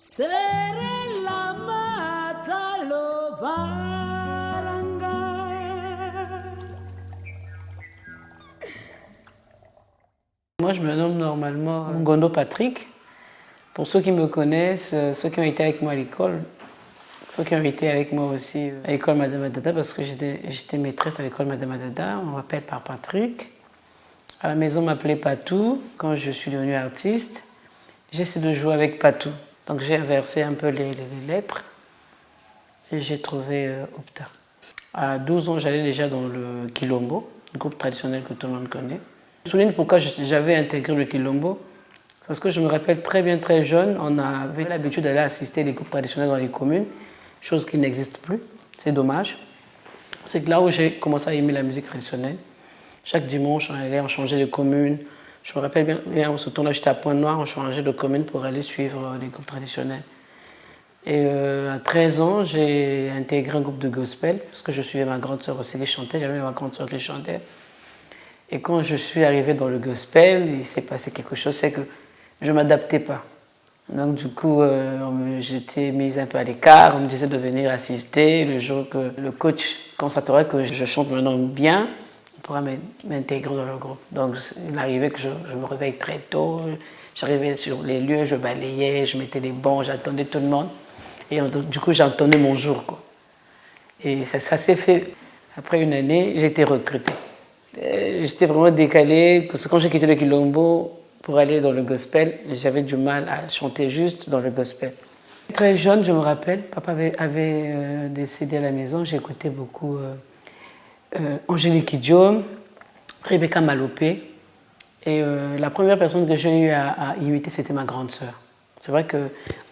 Moi, je me nomme normalement Ngondo Patrick. Pour ceux qui me connaissent, ceux qui ont été avec moi à l'école, ceux qui ont été avec moi aussi à l'école Madame Adada, parce que j'étais maîtresse à l'école Madame Adada, on m'appelle par Patrick. À la maison, on m'appelait Patou. Quand je suis devenue artiste, j'essaie de jouer avec Patou. Donc j'ai inversé un peu les lettres et j'ai trouvé Opta. À 12 ans, j'allais déjà dans le Quilombo, le groupe traditionnel que tout le monde connaît. Je me souviens pourquoi j'avais intégré le Quilombo. Parce que je me rappelle très bien, très jeune, on avait l'habitude d'aller assister les groupes traditionnels dans les communes, chose qui n'existe plus, c'est dommage. C'est là où j'ai commencé à aimer la musique traditionnelle. Chaque dimanche, on changeait de commune. Je me rappelle bien, ce temps-là, j'étais à Pointe-Noire, on changeait de commune pour aller suivre les groupes traditionnels. Et à 13 ans, j'ai intégré un groupe de gospel, parce que je suivais ma grande sœur aussi qui chantait, j'avais ma grande sœur qui chantait. Et quand je suis arrivée dans le gospel, il s'est passé quelque chose, c'est que je ne m'adaptais pas. Donc du coup, j'étais mise un peu à l'écart, on me disait de venir assister. Le jour que le coach constatera que je chante maintenant bien, on pourra m'intégrer dans le groupe. Donc il arrivait que je me réveille très tôt, j'arrivais sur les lieux, je balayais, je mettais les bancs, j'attendais tout le monde. Et du coup, j'attendais mon jour, quoi. Et ça s'est fait. Après une année, j'ai été recrutée. J'étais vraiment décalée, parce que quand j'ai quitté le Quilombo, pour aller dans le gospel, j'avais du mal à chanter juste dans le gospel. Très jeune, je me rappelle, papa avait des CD à la maison, j'écoutais beaucoup Angélique Kidjo, Rebecca Malopé, et la première personne que j'ai eu à imiter, c'était ma grande sœur. C'est vrai que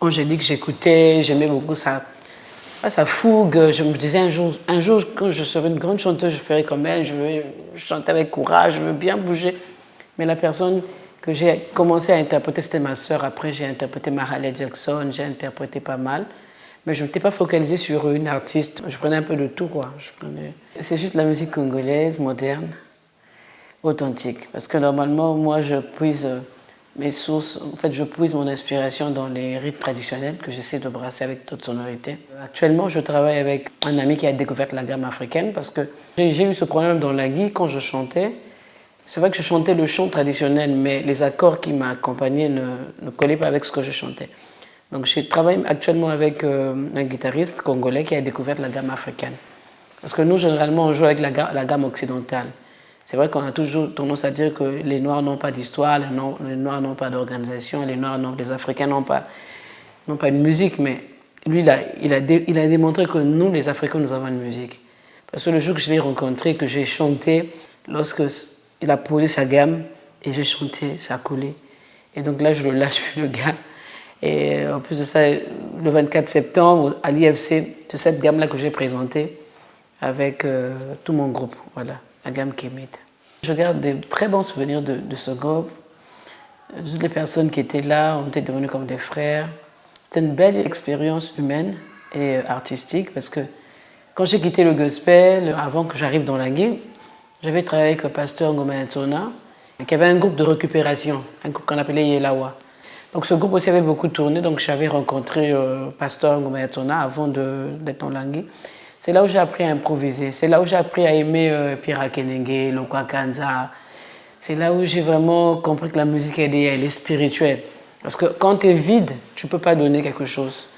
Angélique, j'écoutais, j'aimais beaucoup sa fougue. Je me disais un jour, quand je serai une grande chanteuse, je ferai comme elle, je veux chanter avec courage, je veux bien bouger. Mais la personne que j'ai commencé à interpréter, c'était ma sœur. Après, j'ai interprété Mahalia Jackson, j'ai interprété pas mal. Mais je ne m'étais pas focalisée sur une artiste. Je prenais un peu de tout, quoi. C'est juste la musique congolaise, moderne, authentique. Parce que normalement, moi, je puise mes sources, en fait, je puise mon inspiration dans les rythmes traditionnels que j'essaie de brasser avec d'autres sonorités. Actuellement, je travaille avec un ami qui a découvert la gamme africaine parce que j'ai eu ce problème dans la guitare quand je chantais. C'est vrai que je chantais le chant traditionnel, mais les accords qui m'accompagnaient ne collaient pas avec ce que je chantais. Donc je travaille actuellement avec un guitariste congolais qui a découvert la gamme africaine. Parce que nous, généralement, on joue avec la gamme occidentale. C'est vrai qu'on a toujours tendance à dire que les Noirs n'ont pas d'histoire, les Noirs n'ont pas d'organisation, les Africains n'ont pas une musique, mais lui, il a démontré que nous, les Africains, nous avons une musique. Parce que le jour que je l'ai rencontré, que j'ai chanté, lorsque il a posé sa gamme et j'ai chanté, ça a collé. Et donc là, je le lâche plus, le gars. Et en plus de ça, le 24 septembre, à l'IFC, c'est cette gamme-là que j'ai présentée avec tout mon groupe. Voilà, la gamme Kemet. Je garde des très bons souvenirs de ce groupe. Toutes les personnes qui étaient là ont été devenues comme des frères. C'était une belle expérience humaine et artistique parce que quand j'ai quitté le gospel, avant que j'arrive dans la guide, j'avais travaillé avec le pasteur Ngoma Yatsona, qui avait un groupe de récupération, un groupe qu'on appelait Yelawa. Donc ce groupe aussi avait beaucoup tourné, donc j'avais rencontré le pasteur Ngoma Yatsona avant d'être dans l'Angui. C'est là où j'ai appris à improviser, c'est là où j'ai appris à aimer Pierre Akenenge, Lokwa Kanza. C'est là où j'ai vraiment compris que la musique, elle est spirituelle. Parce que quand tu es vide, tu ne peux pas donner quelque chose.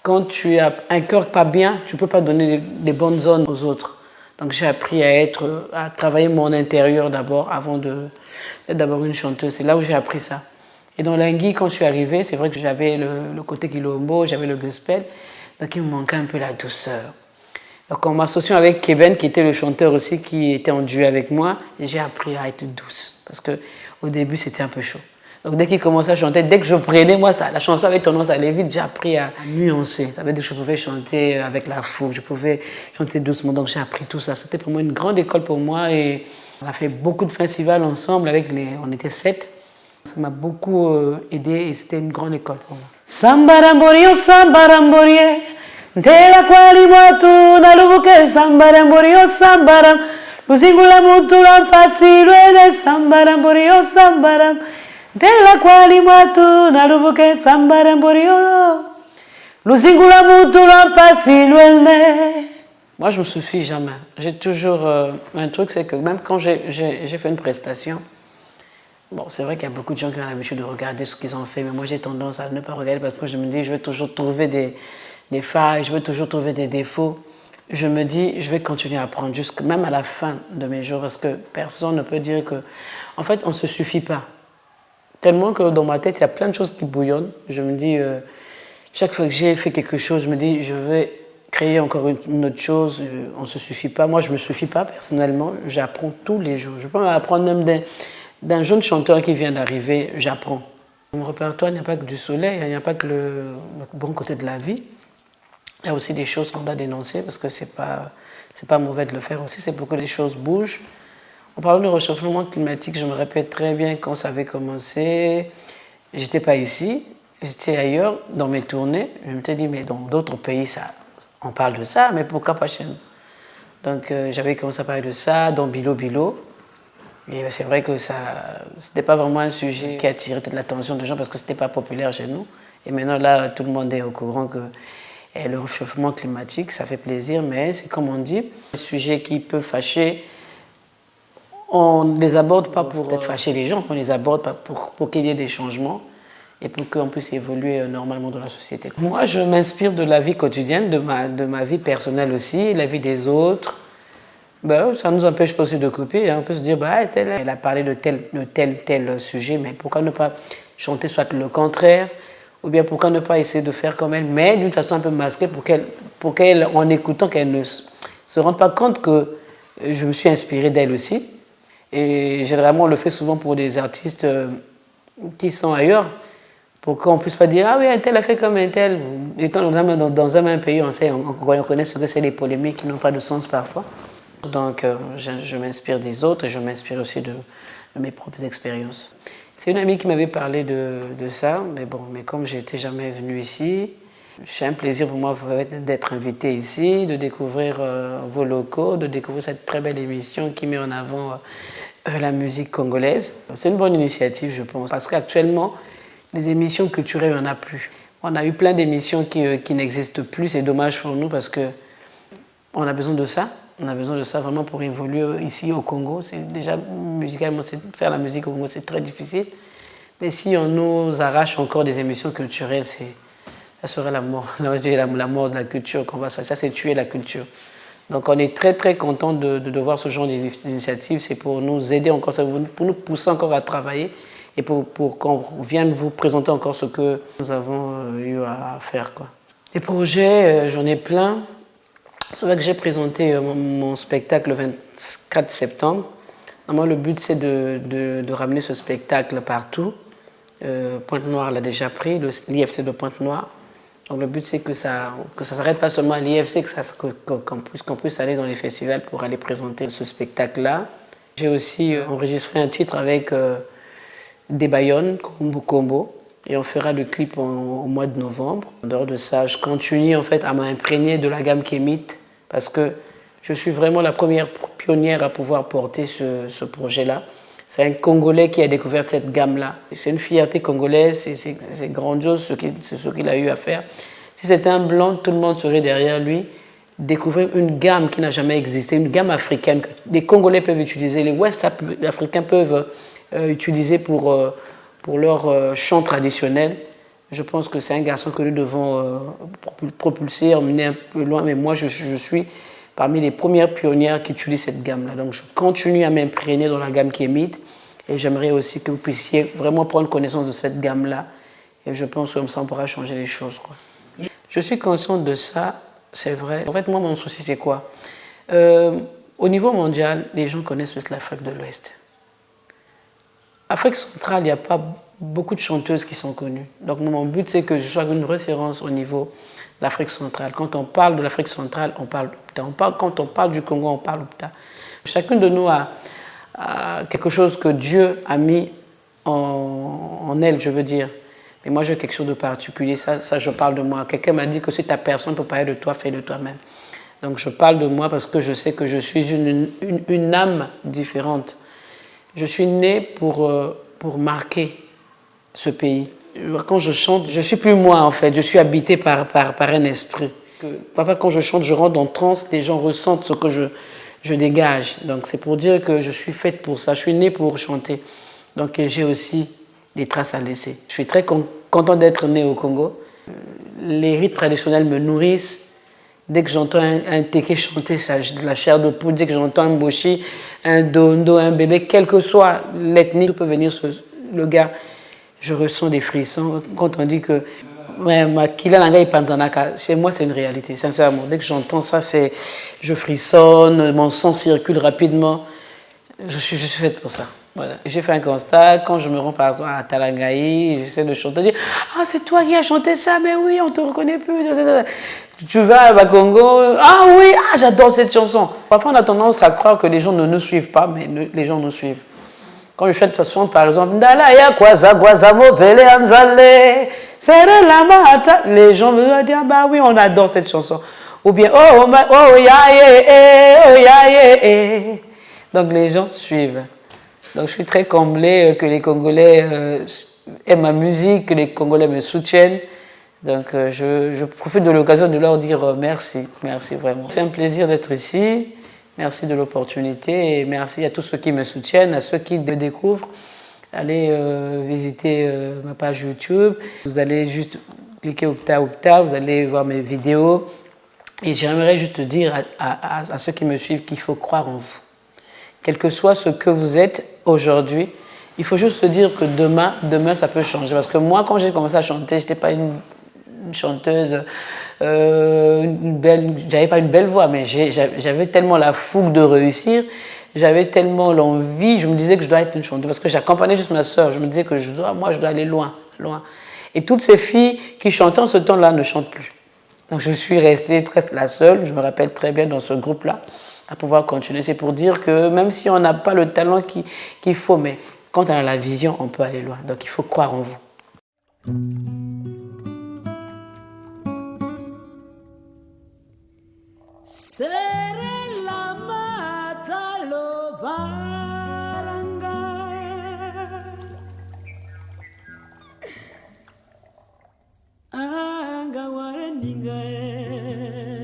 Quand tu as un cœur pas bien, tu ne peux pas donner des bonnes zones aux autres. Donc j'ai appris à travailler mon intérieur d'abord, avant d'être d'abord une chanteuse. C'est là où j'ai appris ça. Et dans l'Angui, quand je suis arrivée, c'est vrai que j'avais le côté Quilombo, j'avais le gospel, donc il me manquait un peu la douceur. Donc en m'associant avec Keben, qui était le chanteur aussi, qui était en duo avec moi, j'ai appris à être douce. Parce qu'au début, c'était un peu chaud. Donc dès qu'il commençait à chanter, dès que je prenais, moi, la chanson avait tendance à aller vite, j'ai appris à nuancer. Ça veut dire que je pouvais chanter avec la fougue, je pouvais chanter doucement, donc j'ai appris tout ça. C'était vraiment une grande école pour moi et on a fait beaucoup de festivals ensemble, on était 7. Ça m'a beaucoup aidé et c'était une grande école pour moi. Sambaramborio, sambaramborie, de la quali moatu, na lubuke, sambaramborio, sambaram, musingula mutu la pasilue, sambaramborio, sambaram. Della quali muatu na lubuke sambaremborio. Lusingula mutula pasiluelne. Moi, je me suffis jamais. J'ai toujours un truc, c'est que même quand j'ai fait une prestation, bon, c'est vrai qu'il y a beaucoup de gens qui ont l'habitude de regarder ce qu'ils ont fait, mais moi, j'ai tendance à ne pas regarder parce que je me dis, je vais toujours trouver des failles, je vais toujours trouver des défauts. Je me dis, je vais continuer à apprendre, même à la fin de mes jours, parce que personne ne peut dire que... En fait, on ne se suffit pas. Tellement que dans ma tête, il y a plein de choses qui bouillonnent. Je me dis, chaque fois que j'ai fait quelque chose, je me dis, je vais créer encore une autre chose. On ne se suffit pas. Moi, je ne me suffis pas personnellement. J'apprends tous les jours. Je peux apprendre même d'un jeune chanteur qui vient d'arriver, j'apprends. Mon répertoire, il n'y a pas que du soleil, il n'y a pas que le bon côté de la vie. Il y a aussi des choses qu'on doit dénoncer parce que c'est pas mauvais de le faire aussi, c'est pour que les choses bougent. En parlant de réchauffement climatique, je me répète très bien quand ça avait commencé. J'étais pas ici, j'étais ailleurs dans mes tournées. Je me suis dit, mais dans d'autres pays, on parle de ça, mais pourquoi pas chez nous? Donc j'avais commencé à parler de ça dans Bilo Bilo. Et c'est vrai que c'était pas vraiment un sujet qui attirait l'attention des gens parce que c'était pas populaire chez nous. Et maintenant là, tout le monde est au courant que le réchauffement climatique, ça fait plaisir, mais c'est comme on dit, les sujets qui peuvent fâcher, on ne les aborde pas pour peut-être fâcher les gens, on les aborde pour qu'il y ait des changements et pour qu'on puisse évoluer normalement dans la société. Moi, je m'inspire de la vie quotidienne, de ma vie personnelle aussi, la vie des autres. Ben, ça ne nous empêche pas aussi de couper. Hein. On peut se dire, bah, elle a parlé de tel sujet, mais pourquoi ne pas chanter soit le contraire, ou bien pourquoi ne pas essayer de faire comme elle, mais d'une façon un peu masquée pour qu'elle, en écoutant, qu'elle ne se rende pas compte que je me suis inspiré d'elle aussi. Et généralement, on le fait souvent pour des artistes qui sont ailleurs, pour qu'on ne puisse pas dire, ah oui, un tel a fait comme un tel. Étant dans un même pays, on connaît ce que c'est les polémiques qui n'ont pas de sens parfois. Donc, je m'inspire des autres et je m'inspire aussi de mes propres expériences. C'est une amie qui m'avait parlé de ça, mais comme je n'étais jamais venue ici, c'est un plaisir pour moi d'être invité ici, de découvrir vos locaux, de découvrir cette très belle émission qui met en avant la musique congolaise. C'est une bonne initiative, je pense, parce qu'actuellement, les émissions culturelles, il n'y en a plus. On a eu plein d'émissions qui n'existent plus, c'est dommage pour nous parce qu'on a besoin de ça. On a besoin de ça vraiment pour évoluer ici au Congo. Déjà, musicalement, faire la musique au Congo, c'est très difficile. Mais si on nous arrache encore des émissions culturelles, ça serait la mort. La mort de la culture qu'on va faire. Ça, c'est tuer la culture. Donc, on est très, très content de voir ce genre d'initiative. C'est pour nous aider encore, pour nous pousser encore à travailler et pour qu'on vienne vous présenter encore ce que nous avons eu à faire, quoi. Les projets, j'en ai plein. C'est vrai que j'ai présenté mon spectacle le 24 septembre. Normalement, le but, c'est de ramener ce spectacle partout. Pointe-Noire l'a déjà pris, l'IFC de Pointe-Noire. Donc, le but, c'est que ça ne s'arrête pas seulement à l'IFC, qu'on puisse aller dans les festivals pour aller présenter ce spectacle-là. J'ai aussi enregistré un titre avec des Bayonnes, Combo. Et on fera le clip au mois de novembre. En dehors de ça, je continue en fait à m'imprégner de la gamme Kémit parce que je suis vraiment la première pionnière à pouvoir porter ce projet-là. C'est un Congolais qui a découvert cette gamme-là. C'est une fierté congolaise, c'est grandiose ce qu'il a eu à faire. Si c'était un blanc, tout le monde serait derrière lui. Découvrir une gamme qui n'a jamais existé, une gamme africaine que les Congolais peuvent utiliser, les Ouest africains peuvent utiliser pour leur chant traditionnel. Je pense que c'est un garçon que nous devons propulser, emmener un peu loin. Mais moi, je suis parmi les premières pionnières qui utilisent cette gamme-là. Donc, je continue à m'imprégner dans la gamme Kémit. Et j'aimerais aussi que vous puissiez vraiment prendre connaissance de cette gamme-là. Et je pense que comme ça, on pourra changer les choses, quoi. Je suis consciente de ça, c'est vrai. En fait, moi, mon souci, c'est quoi? Au niveau mondial, les gens connaissent plus l'Afrique de l'Ouest. Afrique centrale, il n'y a pas beaucoup de chanteuses qui sont connues. Donc mon but, c'est que je sois une référence au niveau de l'Afrique centrale. Quand on parle de l'Afrique centrale, on parle d'Oupta. Quand on parle du Congo, on parle d'Oupta. Chacune de nous a quelque chose que Dieu a mis en elle, je veux dire. Mais moi, j'ai quelque chose de particulier. Ça, je parle de moi. Quelqu'un m'a dit que si ta personne peut parler de toi, fais de toi-même. Donc je parle de moi parce que je sais que je suis une âme différente. Je suis né pour marquer ce pays. Quand je chante, je ne suis plus moi en fait, je suis habité par un esprit. Parfois quand je chante, je rentre en transe, les gens ressentent ce que je dégage. Donc c'est pour dire que je suis faite pour ça, je suis née pour chanter. Donc j'ai aussi des traces à laisser. Je suis très content d'être née au Congo. Les rites traditionnels me nourrissent. Dès que j'entends un téké chanter de la chair de poule, dès que j'entends un boshi, un dondo, un bébé, quelle que soit l'ethnie, peut venir le gars, je ressens des frissons. Quand on dit que chez moi c'est une réalité, sincèrement. Dès que j'entends ça, je frissonne, mon sang circule rapidement. Je suis faite pour ça. Voilà. J'ai fait un constat, quand je me rends par exemple à Talangaï, j'essaie de chanter, je dis « Ah, c'est toi qui as chanté ça, mais oui, on ne te reconnaît plus. » Tu vas à Bakongo, « Ah oui, ah, j'adore cette chanson. » Parfois, on a tendance à croire que les gens ne nous suivent pas, mais les gens nous suivent. Quand je fais de chanson, par exemple, « Ndalaya kwaza kwaza mopele anzale, sere lamata » les gens me disent « Bah oui, on adore cette chanson. » Ou bien « Oh, oh, ya, oh, ya, » Donc les gens suivent. Donc je suis très comblée que les Congolais aiment ma musique, que les Congolais me soutiennent. Donc je profite de l'occasion de leur dire merci, merci vraiment. C'est un plaisir d'être ici, merci de l'opportunité et merci à tous ceux qui me soutiennent, à ceux qui me découvrent. Allez visiter ma page YouTube, vous allez juste cliquer Opta, vous allez voir mes vidéos et j'aimerais juste dire à ceux qui me suivent qu'il faut croire en vous. Quel que soit ce que vous êtes aujourd'hui, il faut juste se dire que demain ça peut changer. Parce que moi, quand j'ai commencé à chanter, je n'étais pas une chanteuse, j'avais pas une belle voix, mais j'avais tellement la fougue de réussir, j'avais tellement l'envie, je me disais que je dois être une chanteuse. Parce que j'accompagnais juste ma soeur, je me disais que moi je dois aller loin, loin. Et toutes ces filles qui chantaient en ce temps-là ne chantent plus. Donc je suis restée presque la seule, je me rappelle très bien dans ce groupe-là, à pouvoir continuer. C'est pour dire que même si on n'a pas le talent qu'il faut, mais quand on a la vision, on peut aller loin. Donc il faut croire en vous. Anga wara ninga